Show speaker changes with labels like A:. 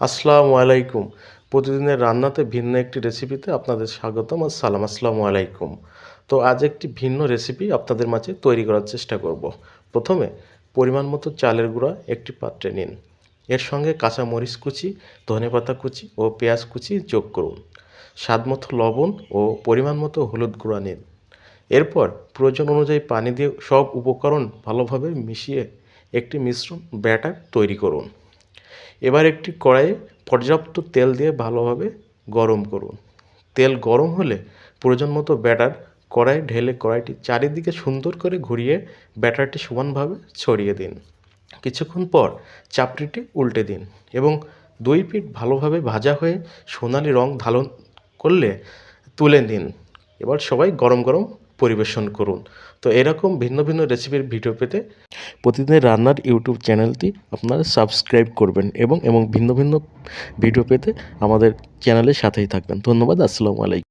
A: আসসালামু আলাইকুম। প্রতিদিনের রান্নাতে ভিন্ন একটি রেসিপিতে আপনাদের স্বাগতম আর সালাম। আসসালামু আলাইকুম। তো আজ একটি ভিন্ন রেসিপি আপনাদের মাঝে তৈরি করার চেষ্টা করব। প্রথমে পরিমাণ মতো চালের গুঁড়া একটি পাত্রে নিন। এর সঙ্গে কাঁচা মরিচ কুচি, ধনেপাতা কুচি ও পেঁয়াজ কুচি যোগ করুন। স্বাদমতো লবণ ও পরিমাণ মতো হলুদ গুঁড়া নিন। এরপর প্রয়োজন অনুযায়ী পানি দিয়ে সব উপকরণ ভালোভাবে মিশিয়ে একটি মিশ্রণ ব্যাটার তৈরি করুন। এবার একটি কড়াইয়ে পর্যাপ্ত তেল দিয়ে ভালোভাবে গরম করুন। তেল গরম হলে প্রয়োজন মতো ব্যাটার কড়াইয়ে ঢেলে কড়াইটি চারিদিকে সুন্দর করে ঘুরিয়ে ব্যাটারটি সমানভাবে ছড়িয়ে দিন। কিছুক্ষণ পর চাপড়িটি উল্টে দিন এবং দুই পিঠ ভালোভাবে ভাজা হয়ে সোনালি রং ধারণ করলে তুলে নিন। এবার সবাই গরম গরম পরিবেশন করুন। তো এরকম ভিন্ন ভিন্ন রেসিপির ভিডিও পেতে প্রতিদিনের রান্নার ইউটিউব চ্যানেলটি আপনারা সাবস্ক্রাইব করবেন এবং ভিন্ন ভিন্ন ভিডিও পেতে আমাদের চ্যানেলের সাথেই থাকবেন। ধন্যবাদ। আসসালামু আলাইকুম।